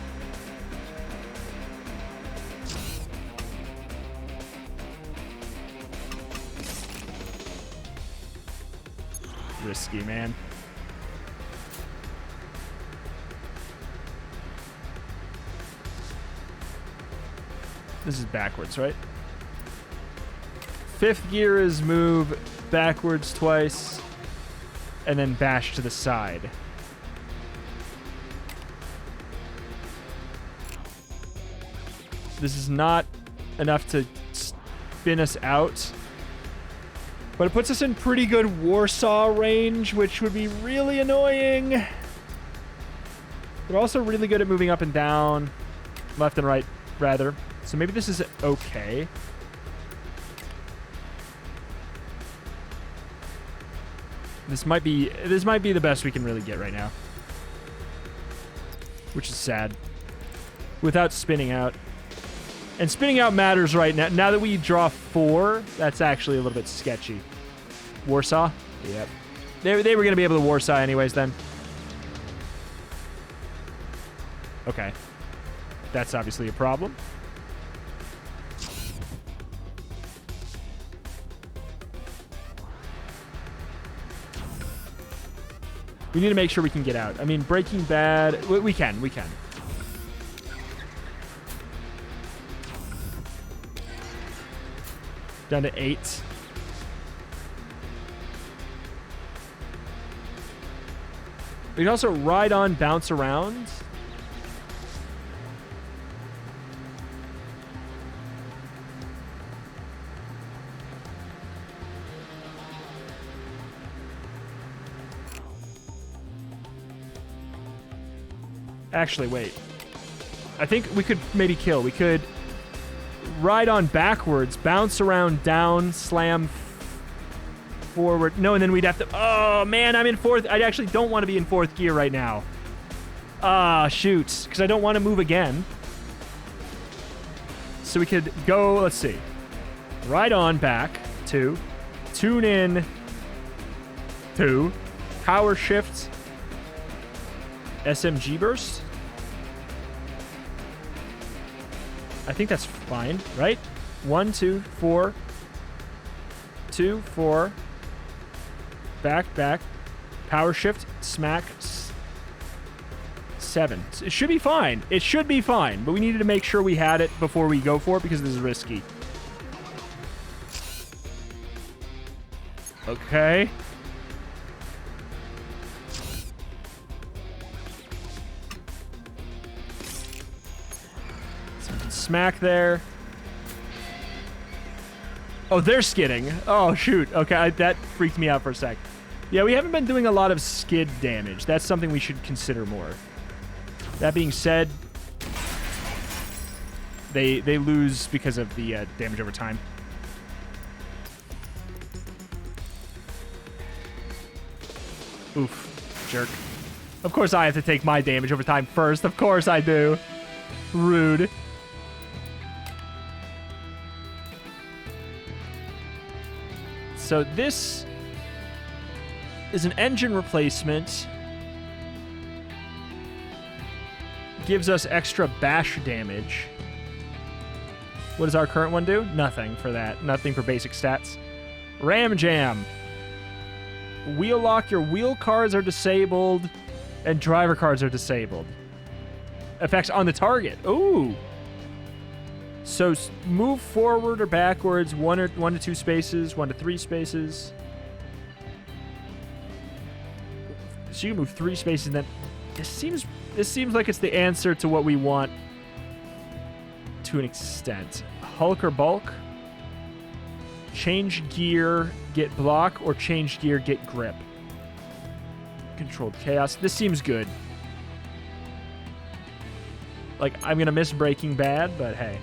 Risky, man. This is backwards, right? 5th gear is move backwards twice and then bash to the side. This is not enough to spin us out, but it puts us in pretty good Warsaw range, which would be really annoying. We're also really good at moving up and down, left and right, rather. So maybe this is okay. This might be the best we can really get right now, which is sad. Without spinning out. And spinning out matters right now. Now that we draw 4, that's actually a little bit sketchy. Warsaw? Yep. They were going to be able to Warsaw anyways then. Okay. That's obviously a problem. We need to make sure we can get out. I mean, Breaking Bad... We can. Down to 8. We can also ride on, bounce around. Actually, wait. I think we could maybe kill. We could ride on backwards, bounce around, down, slam forward. No, and then we'd have to... Oh, man, I'm in 4th. I actually don't want to be in 4th gear right now. Shoot. Because I don't want to move again. So we could go... Let's see. Ride on, back, 2. Tune in, 2. Power shift... SMG burst? I think that's fine, right? 1, 2, 4. 2, 4. Back. Power shift, smack. 7. It should be fine. It should be fine, but we needed to make sure we had it before we go for it because this is risky. Okay. Smack there. Oh, they're skidding. Oh, shoot. Okay, that freaked me out for a sec. Yeah, we haven't been doing a lot of skid damage. That's something we should consider more. That being said, they lose because of the damage over time. Oof. Jerk. Of course I have to take my damage over time first. Of course I do. Rude. So this is an engine replacement. Gives us extra bash damage. What does our current one do? Nothing for that. Nothing for basic stats. Ram Jam. Wheel lock. Your wheel cards are disabled and driver cards are disabled. Effects on the target. Ooh. So move forward or backwards 1 to 2 spaces, 1 to 3 spaces. So you can move 3 spaces, and then this seems like it's the answer to what we want to an extent. Hulk or bulk. Change gear, get block, or change gear, get grip. Controlled chaos. This seems good. Like, I'm gonna miss Breaking Bad, but hey.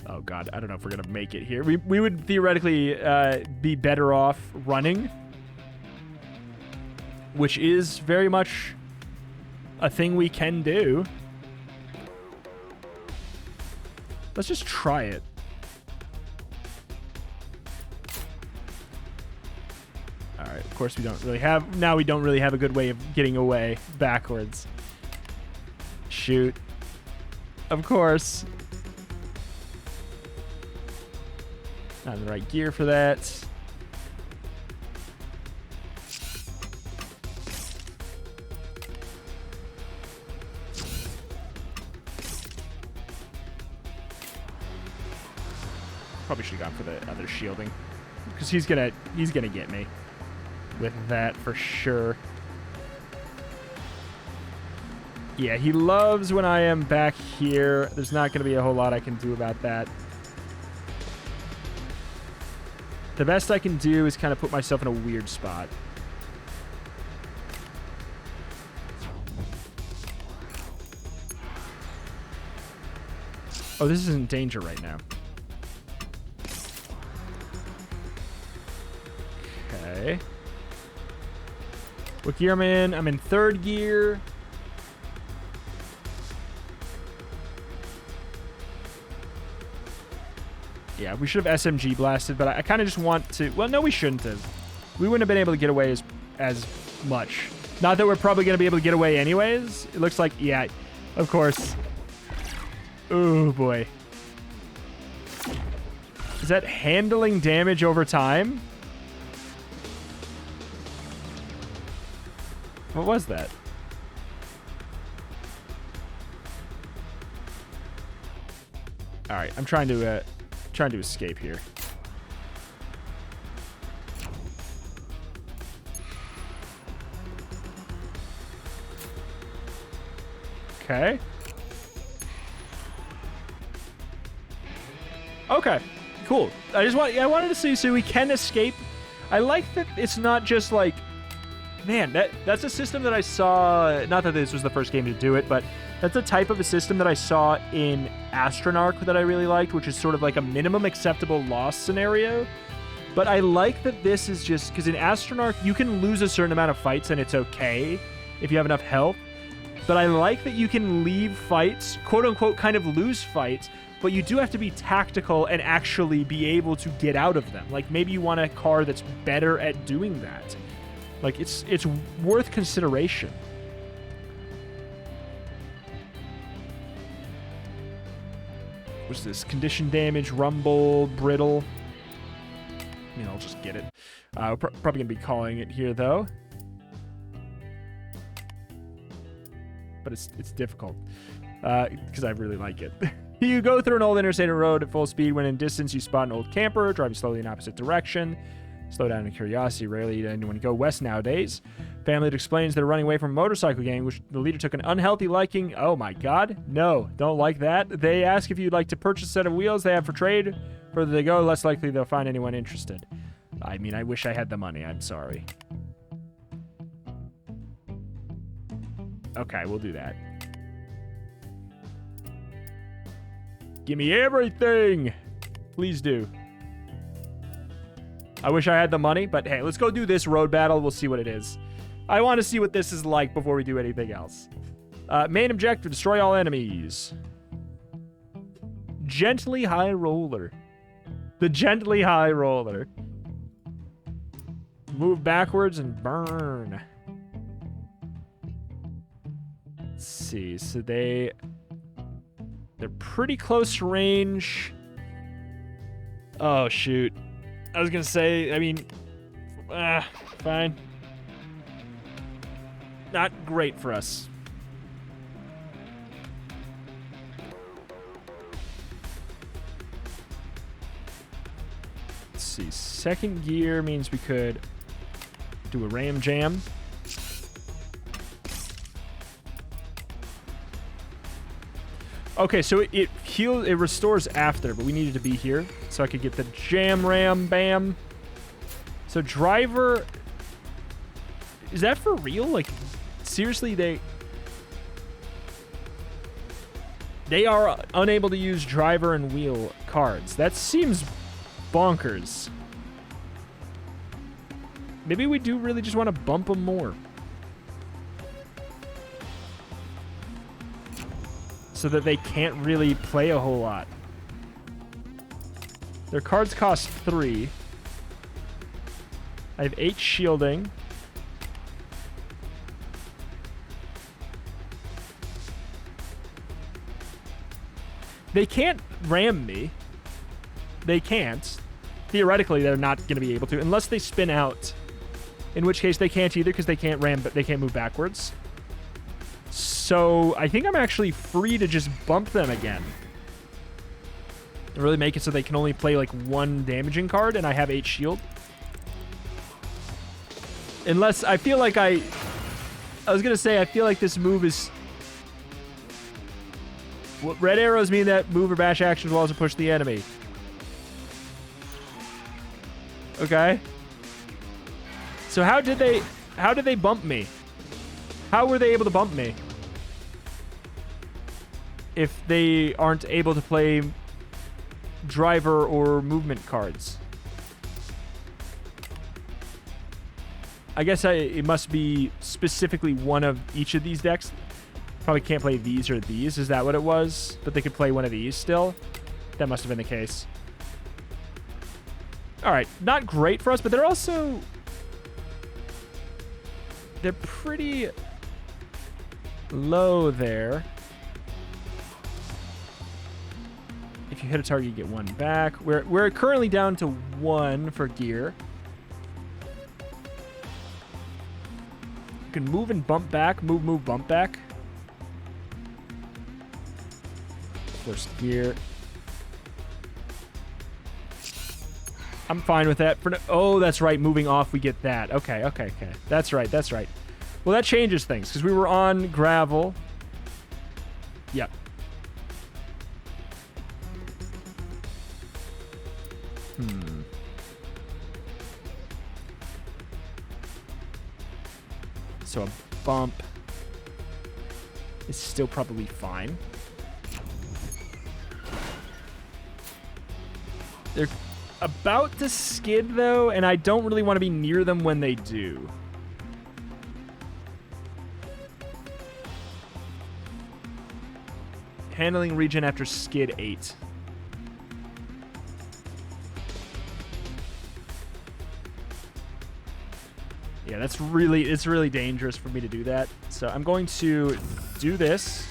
Oh, God. I don't know if we're going to make it here. We would theoretically be better off running, which is very much a thing we can do. Let's just try it. All right. Of course, we don't really have... Now we don't really have a good way of getting away backwards. Shoot. Of course. Not in the right gear for that. Probably should have gone for the other shielding, because he's gonna get me with that for sure. Yeah, he loves when I am back here. There's not gonna be a whole lot I can do about that. The best I can do is kind of put myself in a weird spot. Oh, this is in danger right now. Okay. What gear am I in? I'm in 3rd gear. Yeah, we should have SMG blasted, but I kind of just want to... Well, no, we shouldn't have. We wouldn't have been able to get away as much. Not that we're probably going to be able to get away anyways. It looks like, yeah, of course. Oh, boy. Is that handling damage over time? What was that? All right, I'm trying to escape here. Okay. Okay. Cool. I wanted to see so we can escape. I like that it's not just like, man, that's a system that I saw, not that this was the first game to do it, but that's a type of a system that I saw in Astronarch that I really liked, which is sort of like a minimum acceptable loss scenario. But I like that this is just, because in Astronarch, you can lose a certain amount of fights and it's okay if you have enough health. But I like that you can leave fights, quote unquote, kind of lose fights, but you do have to be tactical and actually be able to get out of them. Like maybe you want a car that's better at doing that. Like it's worth consideration. What's this? Condition damage, rumble, brittle. I mean, I'll just get it. We're probably gonna be calling it here though. But it's difficult because I really like it. You go through an old interstate road at full speed. When in distance, you spot an old camper driving slowly in opposite direction. Slow down in curiosity. Rarely does anyone go west nowadays. Family that explains they're running away from a motorcycle gang, which the leader took an unhealthy liking. Oh my god. No, don't like that. They ask if you'd like to purchase a set of wheels they have for trade. Further they go, less likely they'll find anyone interested. I mean, I wish I had the money. I'm sorry. Okay, we'll do that. Give me everything! Please do. I wish I had the money, but hey, let's go do this road battle. We'll see what it is. I want to see what this is like before we do anything else. Main objective, destroy all enemies. Gently high roller. The gently high roller. Move backwards and burn. Let's see, so they're pretty close range. Oh, shoot. I was gonna say, I mean, fine. Not great for us. Let's see, second gear means we could do a ram jam. Okay, so it restores after, but we needed to be here so I could get the jam ram bam. So driver, is that for real? Like, seriously, they are unable to use driver and wheel cards. That seems bonkers. Maybe we do really just want to bump them more. So that they can't really play a whole lot. Their cards cost 3. I have 8 shielding. They can't ram me. They can't. Theoretically, they're not going to be able to, unless they spin out. In which case, they can't either, because they can't ram, but they can't move backwards. So I think I'm actually free to just bump them again. And really make it so they can only play like 1 damaging card, and I have 8 shield. Unless, I feel like I was going to say, I feel like this move is... Red arrows mean that move or bash action will also push the enemy. Okay. So how did they bump me? How were they able to bump me? If they aren't able to play driver or movement cards. I guess it must be specifically one of each of these decks. Probably can't play these or these. Is that what it was? But they could play one of these still? That must have been the case. All right. Not great for us, but they're also... they're pretty low there. If you hit a target, you get 1 back. We're currently down to 1 for gear. You can move and bump back. Move, bump back. First gear. I'm fine with that. Oh, that's right. Moving off, we get that. Okay. That's right. Well, that changes things because we were on gravel. Yep. So a bump is still probably fine. They're about to skid, though, and I don't really want to be near them when they do. Handling regen after skid 8. Yeah, it's really dangerous for me to do that. So I'm going to do this.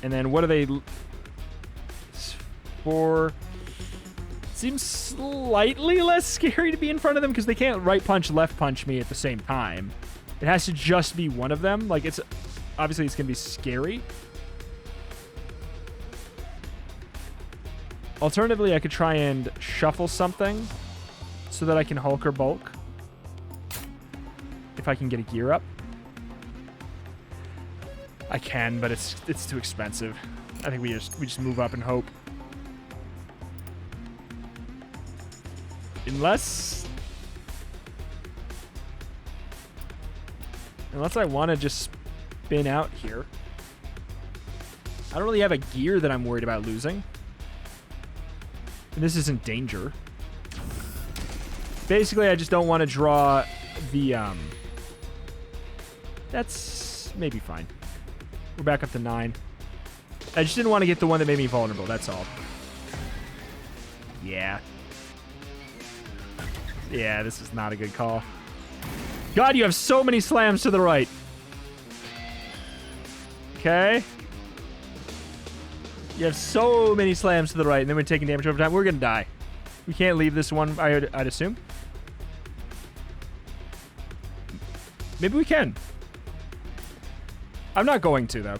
And then what are they? For seems slightly less scary to be in front of them because they can't right punch, left punch me at the same time. It has to just be one of them. Like, it's obviously it's gonna be scary. Alternatively, I could try and shuffle something so that I can Hulk or bulk if I can get a gear up. I can, but it's too expensive. I think we just move up and hope. Unless I want to just spin out here. I don't really have a gear that I'm worried about losing. And this isn't danger. Basically, I just don't want to draw the, That's maybe fine. We're back up to 9. I just didn't want to get the one that made me vulnerable, that's all. Yeah. Yeah, this is not a good call. God, you have so many slams to the right. Okay. You have so many slams to the right, and then we're taking damage over time. We're going to die. We can't leave this one, I'd assume. Maybe we can. I'm not going to, though.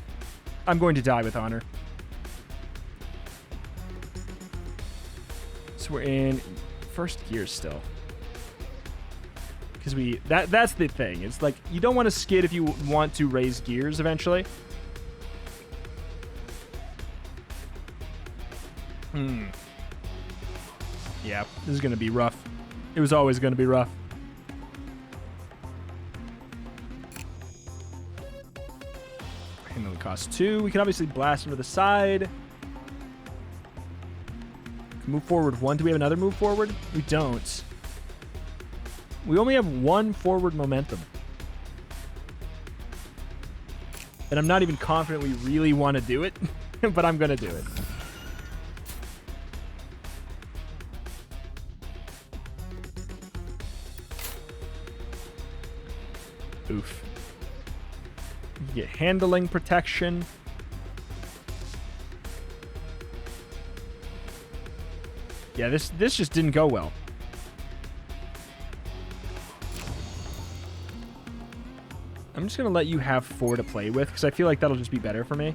I'm going to die with honor. So we're in first gear still. Because that's the thing. It's like, you don't want to skid if you want to raise gears eventually. Yeah, this is going to be rough. It was always going to be rough. Handling cost 2. We can obviously blast him to the side. Move forward 1. Do we have another move forward? We don't. We only have 1 forward momentum. And I'm not even confident we really want to do it, but I'm going to do it. Oof. You get handling protection. Yeah, this just didn't go well. I'm just going to let you have 4 to play with, because I feel like that'll just be better for me.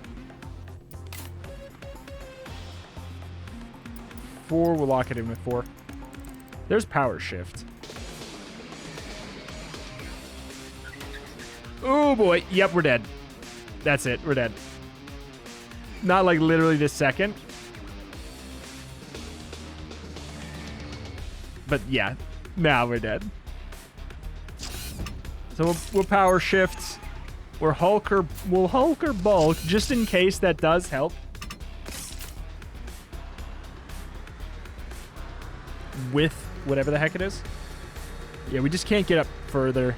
4, we'll lock it in with 4. There's power shift. Oh, boy. Yep, we're dead. That's it. We're dead. Not like literally this second. But yeah, now we're dead. So we'll power shift. We'll Hulk or bulk just in case that does help. With whatever the heck it is. Yeah, we just can't get up further.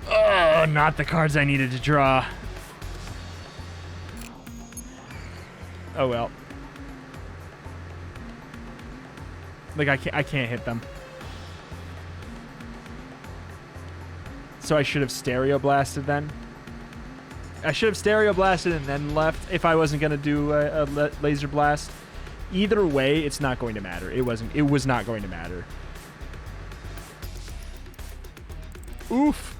Oh, not the cards I needed to draw. Oh well. Like, I can't hit them. So I should have stereo blasted then. I should have stereo blasted and then left if I wasn't going to do a laser blast. Either way, it's not going to matter. It was not going to matter. Oof.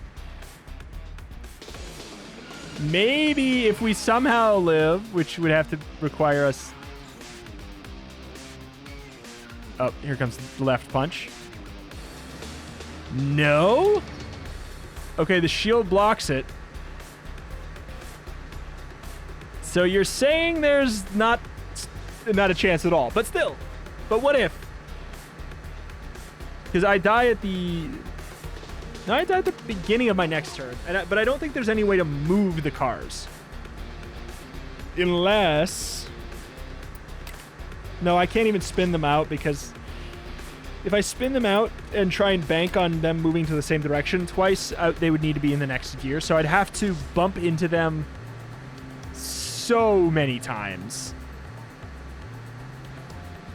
Maybe if we somehow live, which would have to require us... Oh, here comes the left punch. No? Okay, the shield blocks it. So you're saying there's not a chance at all, but still. But what if? Because I die at the... No, I die at the beginning of my next turn, but I don't think there's any way to move the cars. Unless... No, I can't even spin them out because if I spin them out and try and bank on them moving to the same direction twice, they would need to be in the next gear. So I'd have to bump into them so many times.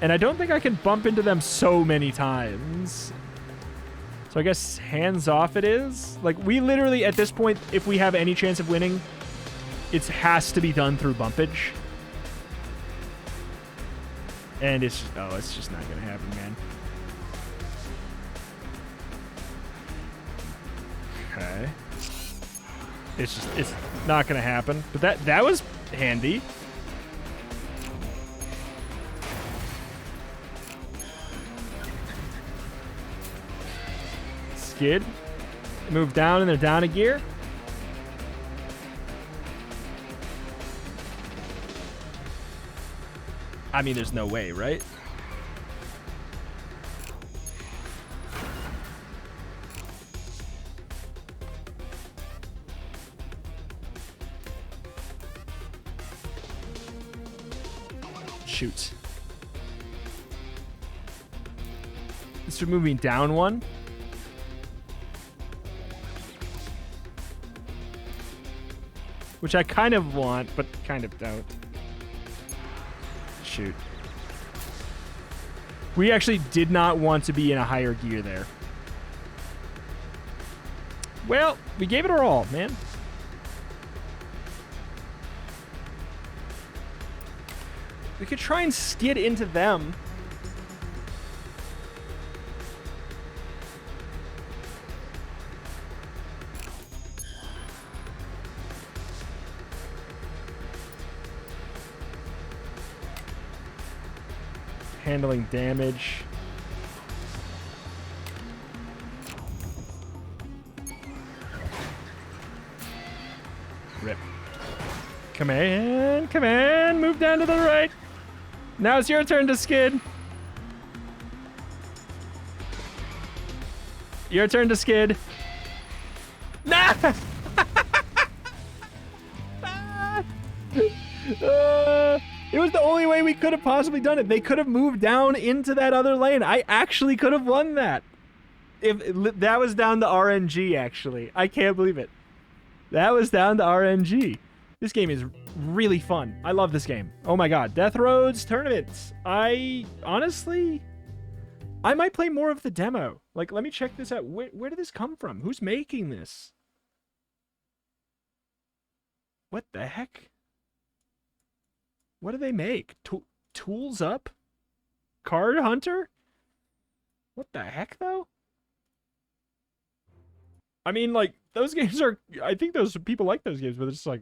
And I don't think I can bump into them so many times. So I guess hands off it is. Like, we literally, at this point, if we have any chance of winning, it has to be done through bumpage. And it's just, oh, it's just not going to happen, man. Okay. It's not going to happen. But that was handy. Skid. Move down and they're down a gear. I mean, there's no way, right? Shoot. This is moving down one. Which I kind of want, but kind of don't. Shoot. We actually did not want to be in a higher gear there. Well, we gave it our all, man. We could try and skid into them. Handling damage. Rip. Come on, move down to the right. Now it's your turn to skid. Your turn to skid. Nah! It was the only way we could have possibly done it. They could have moved down into that other lane. I actually could have won that. If that was down to RNG, actually. I can't believe it. That was down to RNG. This game is really fun. I love this game. Oh my god. Death Roads tournaments. Honestly, I might play more of the demo. Like, let me check this out. Where did this come from? Who's making this? What the heck? What do they make? Tools Up? Card Hunter? What the heck, though? I mean, like, those games are... I think those people like those games, but it's like,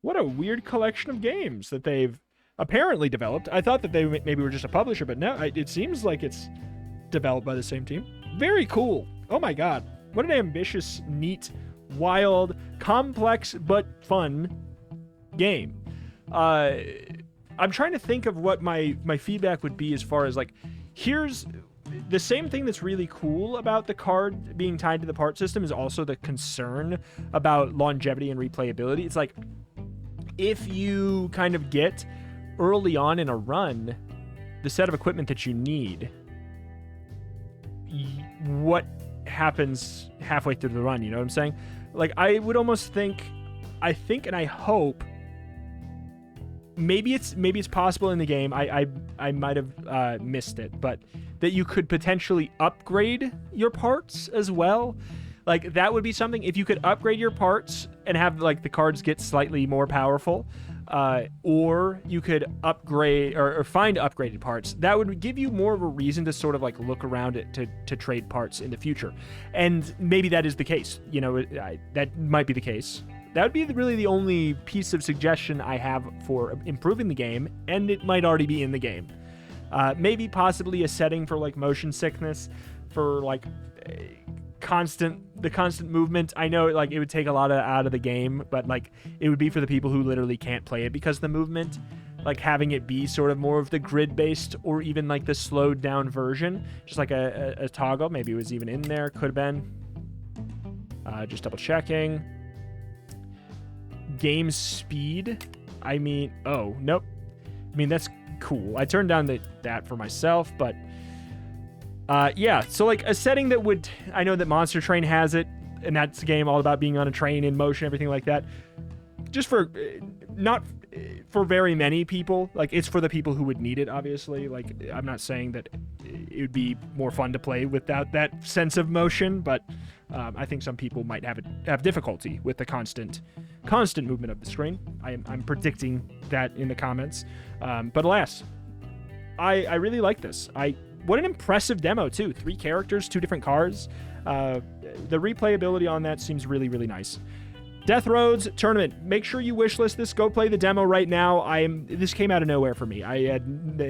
what a weird collection of games that they've apparently developed. I thought that they maybe were just a publisher, but no, it seems like it's developed by the same team. Very cool. Oh my god. What an ambitious, neat, wild, complex, but fun game. I'm trying to think of what my feedback would be as far as, like, here's the same thing that's really cool about the card being tied to the part system is also the concern about longevity and replayability. It's like, if you kind of get early on in a run the set of equipment that you need, what happens halfway through the run, you know what I'm saying? Like, I would almost think, and I hope maybe it's possible in the game. I might have missed it, but that you could potentially upgrade your parts as well. Like, that would be something. If you could upgrade your parts and have, like, the cards get slightly more powerful, or you could upgrade or find upgraded parts, that would give you more of a reason to sort of, like, look around it to trade parts in the future. And maybe that is the case. You know, that might be the case. That would be really the only piece of suggestion I have for improving the game, and it might already be in the game. Maybe possibly a setting for, like, motion sickness, for, like, the constant movement. I know, like, it would take a lot out of the game, but, like, it would be for the people who literally can't play it because of the movement. Like, having it be sort of more of the grid-based, or even, like, the slowed down version, just like a toggle. Maybe it was even in there. Could have been. Just double checking. Game speed. I mean, oh, nope. I mean, that's cool. I turned down that for myself, but yeah, so, like, a setting that would, I know that Monster Train has it, and that's a game all about being on a train in motion, everything like that. Just for, not for very many people. Like, it's for the people who would need it, obviously. Like, I'm not saying that it would be more fun to play without that sense of motion, but I think some people might have difficulty with the constant movement of the screen. I'm predicting that in the comments. But alas, I really like this. What an impressive demo, too. 3 characters, 2 different cars. The replayability on that seems really, really nice. Death Roads Tournament. Make sure you wishlist this. Go play the demo right now. This came out of nowhere for me. I had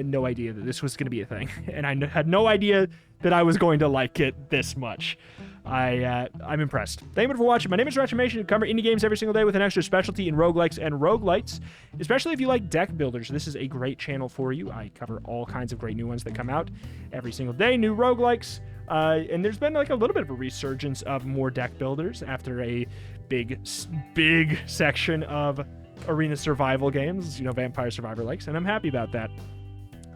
no idea that this was going to be a thing. And I had no idea that I was going to like it this much. I'm impressed. Thank you for watching. My name is Retrimation. I cover indie games every single day with an extra specialty in roguelikes and roguelites. Especially if you like deck builders, this is a great channel for you. I cover all kinds of great new ones that come out every single day. New roguelikes. And there's been, like, a little bit of a resurgence of more deck builders after a big section of arena survival games, you know, Vampire Survivor likes, and I'm happy about that.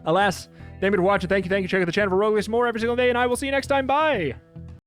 Alas, thank you for watching. Thank you. Check out the channel for roguelikes more every single day, and I will see you next time. Bye!